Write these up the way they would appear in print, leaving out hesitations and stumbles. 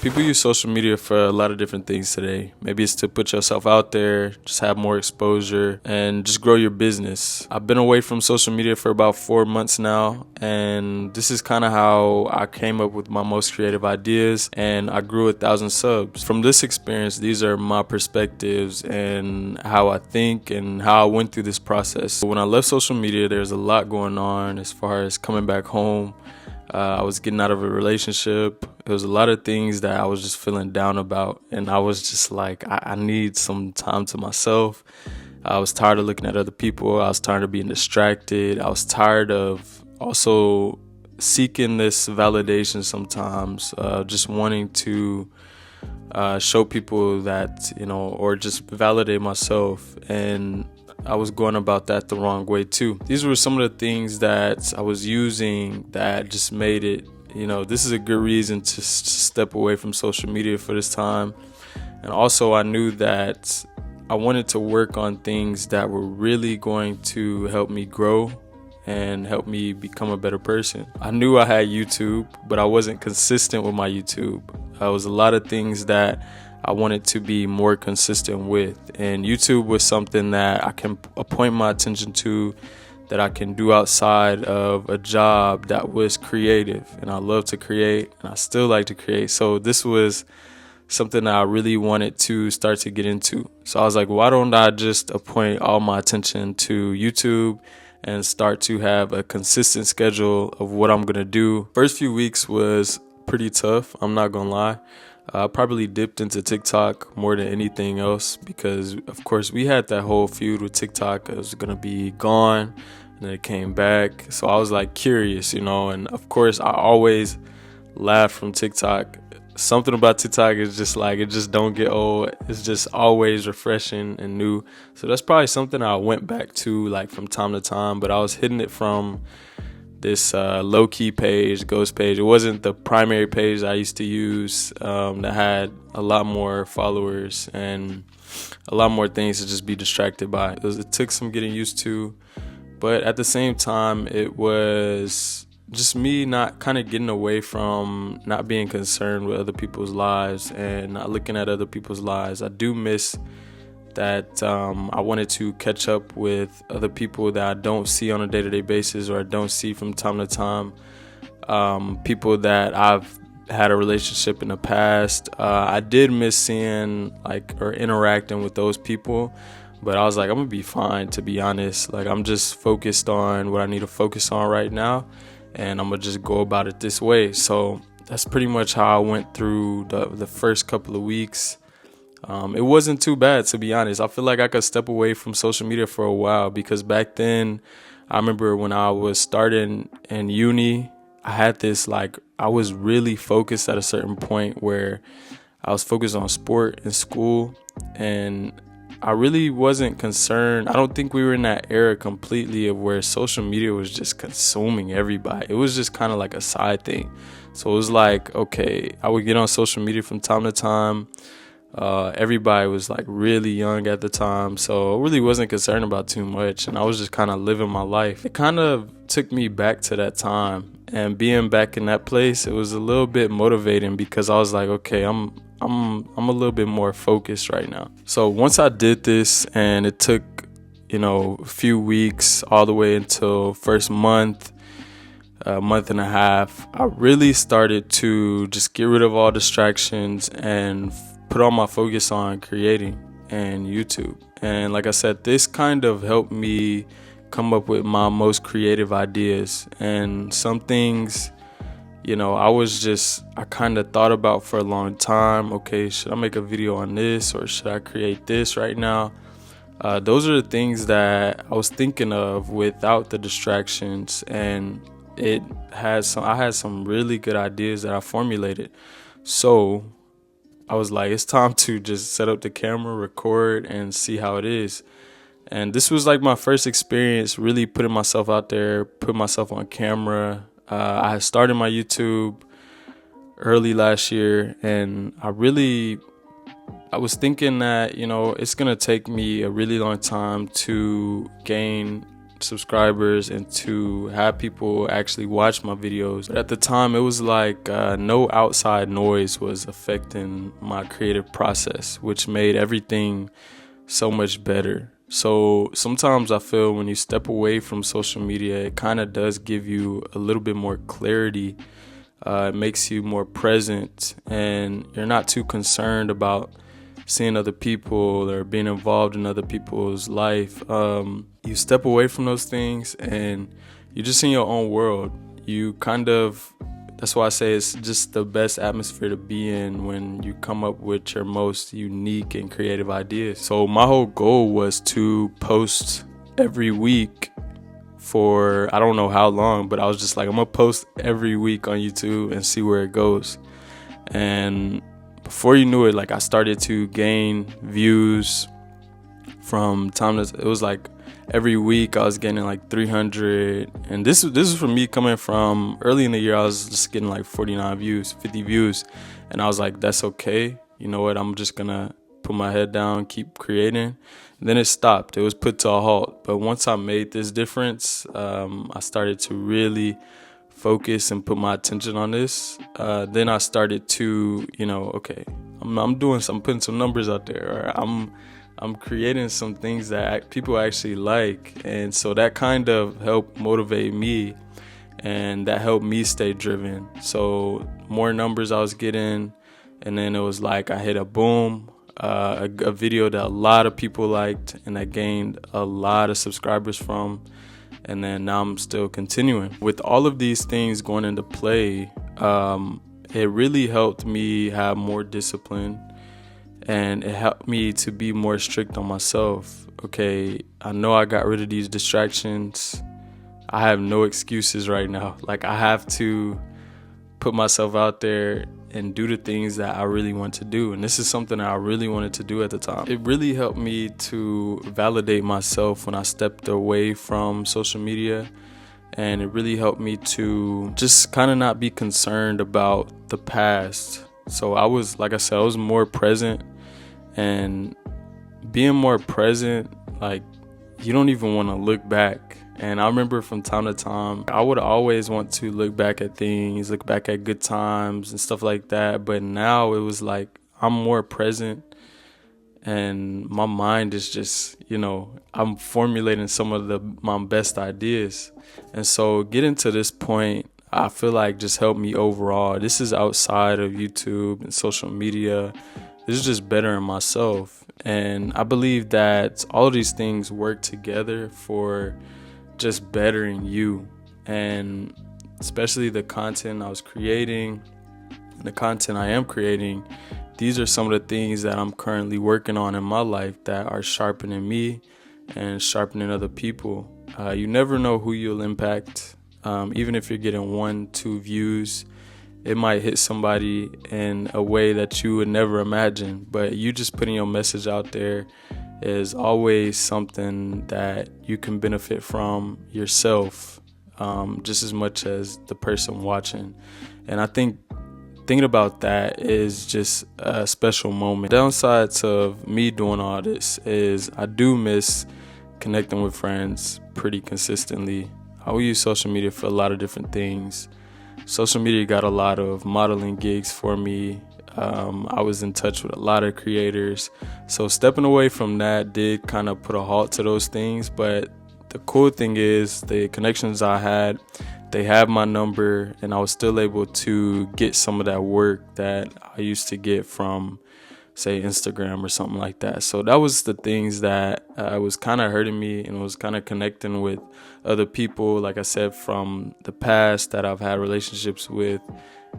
People use social media for a lot of different things today. Maybe it's to put yourself out there, just have more exposure, and just grow your business. I've been away from social media for about 4 months now, and this is kind of how I came up with my most creative ideas, and I grew 1,000 subs. From this experience, these are my perspectives and how I think and how I went through this process. When I left social media, there's a lot going on as far as coming back home. I was getting out of a relationship. There was a lot of things that I was just feeling down about. And I was just like, I need some time to myself. I was tired of looking at other people. I was tired of being distracted. I was tired of also seeking this validation sometimes, just wanting to show people that, or just validate myself. And I was going about that the wrong way too. These were some of the things that I was using that just made it, this is a good reason to step away from social media for this time. And also I knew that I wanted to work on things that were really going to help me grow and help me become a better person. I knew I had YouTube, but I wasn't consistent with my YouTube. There was a lot of things that I wanted to be more consistent with, and YouTube was something that I can appoint my attention to, that I can do outside of a job that was creative, and I love to create, and I still like to create. So this was something that I really wanted to start to get into. So I was like, why don't I just appoint all my attention to YouTube and start to have a consistent schedule of what I'm gonna do. First few weeks was pretty tough, I'm not gonna lie. I probably dipped into TikTok more than anything else because, of course, we had that whole feud with TikTok. It was going to be gone, and then it came back. So I was like curious, and of course, I always laugh from TikTok. Something about TikTok is just like, it just don't get old. It's just always refreshing and new. So that's probably something I went back to like from time to time, but I was hitting it from this low-key page, ghost page. It wasn't the primary page I used to use that had a lot more followers and a lot more things to just be distracted by. It took some getting used to, but at the same time, it was just me not kind of getting away from not being concerned with other people's lives and not looking at other people's lives. I do miss that I wanted to catch up with other people that I don't see on a day-to-day basis or I don't see from time to time. People that I've had a relationship in the past. I did miss seeing or interacting with those people, but I was like, I'm gonna be fine, to be honest. Like, I'm just focused on what I need to focus on right now, and I'm gonna just go about it this way. So that's pretty much how I went through the first couple of weeks. It wasn't too bad, to be honest. I feel like I could step away from social media for a while because back then, I remember when I was starting in uni, I had this, I was really focused at a certain point where I was focused on sport in school, and I really wasn't concerned. I don't think we were in that era completely of where social media was just consuming everybody. It was just kind of like a side thing. So it was like, okay, I would get on social media from time to time. Everybody was really young at the time, so I really wasn't concerned about too much, and I was just kind of living my life. It kind of took me back to that time, and being back in that place, it was a little bit motivating because I was like, okay, I'm a little bit more focused right now. So once I did this, and it took a few weeks all the way until first month, a month and a half, I really started to just get rid of all distractions and put all my focus on creating and YouTube. And like I said, this kind of helped me come up with my most creative ideas. And some things, I kind of thought about for a long time. Okay, should I make a video on this or should I create this right now? Those are the things that I was thinking of without the distractions. And I had some really good ideas that I formulated. So I was like, it's time to just set up the camera, record, and see how it is. And this was my first experience really putting myself out there, putting myself on camera. I had started my YouTube early last year, and I was thinking that, it's going to take me a really long time to gain subscribers and to have people actually watch my videos. But at the time, it was like no outside noise was affecting my creative process, which made everything so much better. So sometimes I feel when you step away from social media, it kind of does give you a little bit more clarity. It makes you more present, and you're not too concerned about seeing other people or being involved in other people's life. You step away from those things and you're just in your own world. That's why I say it's just the best atmosphere to be in when you come up with your most unique and creative ideas. So my whole goal was to post every week for I don't know how long, but I was just like, I'm gonna post every week on YouTube and see where it goes. And before you knew it, like I started to gain views from time to, it was like every week I was getting like 300, and this is for me coming from early in the year. I was just getting like 49 views, 50 views, and I was like, that's okay. You know what? I'm just gonna put my head down, keep creating. And then it stopped. It was put to a halt. But once I made this difference, I started to really focus and put my attention on this. Then I started to, okay, I'm putting some numbers out there, or I'm creating some things that people actually like. And so that kind of helped motivate me, and that helped me stay driven. So more numbers I was getting, and then it was like I hit a boom, a video that a lot of people liked and that gained a lot of subscribers from. And then now I'm still continuing. With all of these things going into play, it really helped me have more discipline, and it helped me to be more strict on myself. Okay, I know I got rid of these distractions. I have no excuses right now. Like, I have to put myself out there and do the things that I really want to do. And this is something that I really wanted to do at the time. It really helped me to validate myself when I stepped away from social media. And it really helped me to just kind of not be concerned about the past. So I was, like I said, I was more present. And being more present, like, you don't even want to look back. And I remember from time to time, I would always want to look back at things, look back at good times and stuff like that. But now it was like I'm more present, and my mind is just, I'm formulating some of my best ideas. And so getting to this point, I feel like just helped me overall. This is outside of YouTube and social media. This is just bettering myself. And I believe that all of these things work together for just bettering you. And especially the content I was creating and the content I am creating, these are some of the things that I'm currently working on in my life that are sharpening me and sharpening other people. You never know who you'll impact. Even if you're getting 1-2 views, it might hit somebody in a way that you would never imagine. But you just putting your message out there is always something that you can benefit from yourself, just as much as the person watching. And I think thinking about that is just a special moment. Downsides of me doing all this is I do miss connecting with friends pretty consistently. I will use social media for a lot of different things. Social media got a lot of modeling gigs for me. I was in touch with a lot of creators. So stepping away from that did kind of put a halt to those things. But the cool thing is the connections I had, they have my number, and I was still able to get some of that work that I used to get from, say, Instagram or something like that. So that was the things that was kind of hurting me, and was kind of connecting with other people, like I said, from the past that I've had relationships with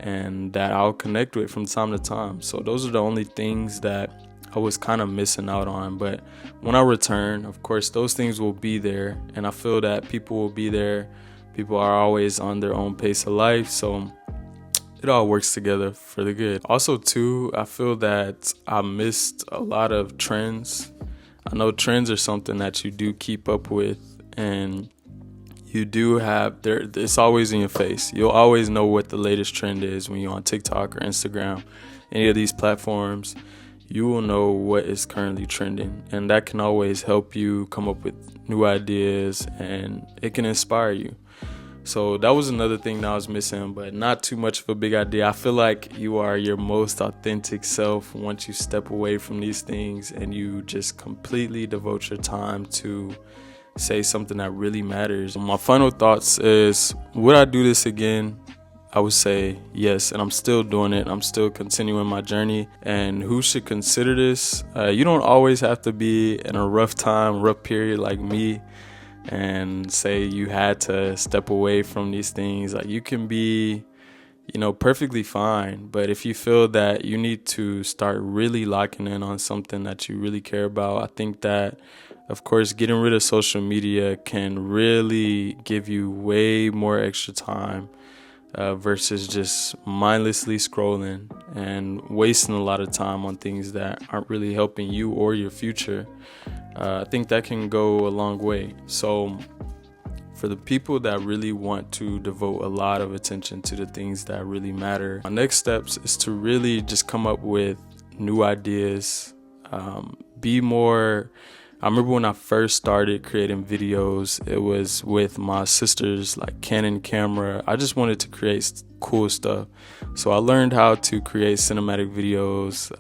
and that I'll connect with from time to time. So those are the only things that I was kind of missing out on. But when I return, of course, those things will be there, and I feel that people will be there. People are always on their own pace of life, so it all works together for the good. Also, too, I feel that I missed a lot of trends. I know trends are something that you do keep up with, and you do have it's always in your face. You'll always know what the latest trend is when you're on TikTok or Instagram, any of these platforms. you will know what is currently trending, and that can always help you come up with new ideas, and it can inspire you. So that was another thing that I was missing, but not too much of a big idea. I feel like you are your most authentic self once you step away from these things and you just completely devote your time to say something that really matters. My final thoughts is, would I do this again? I would say yes, and I'm still doing it. I'm still continuing my journey. And who should consider this? You don't always have to be in a rough period like me, and say you had to step away from these things. Like, you can be, perfectly fine. But if you feel that you need to start really locking in on something that you really care about, I think that, of course, getting rid of social media can really give you way more extra time versus just mindlessly scrolling and wasting a lot of time on things that aren't really helping you or your future. I think that can go a long way. So for the people that really want to devote a lot of attention to the things that really matter, my next steps is to really just come up with new ideas, be more. I remember when I first started creating videos, it was with my sister's Canon camera. I just wanted to create cool stuff. So I learned how to create cinematic videos.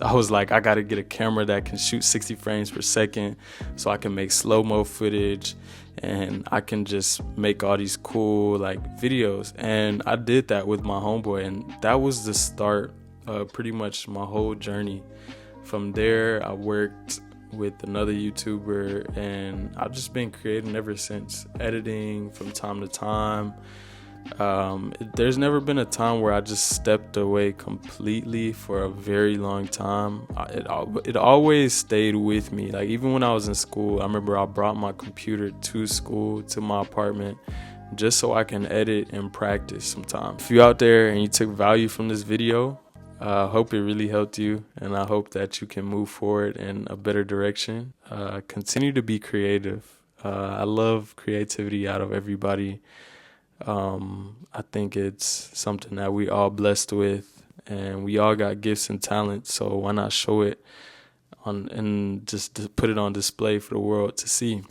I was like, I gotta get a camera that can shoot 60 frames per second so I can make slow-mo footage and I can just make all these cool videos. And I did that with my homeboy, and that was the start of pretty much my whole journey. From there, I worked with another YouTuber, and I've just been creating ever since, editing from time to time. There's never been a time where I just stepped away completely for a very long time. It always stayed with me. Even when I was in school, I remember I brought my computer to school, to my apartment, just so I can edit and practice sometimes. If you're out there and you took value from this video, I hope it really helped you, and I hope that you can move forward in a better direction. Continue to be creative. I love creativity out of everybody. I think it's something that we all blessed with, and we all got gifts and talents, so why not show it and just to put it on display for the world to see.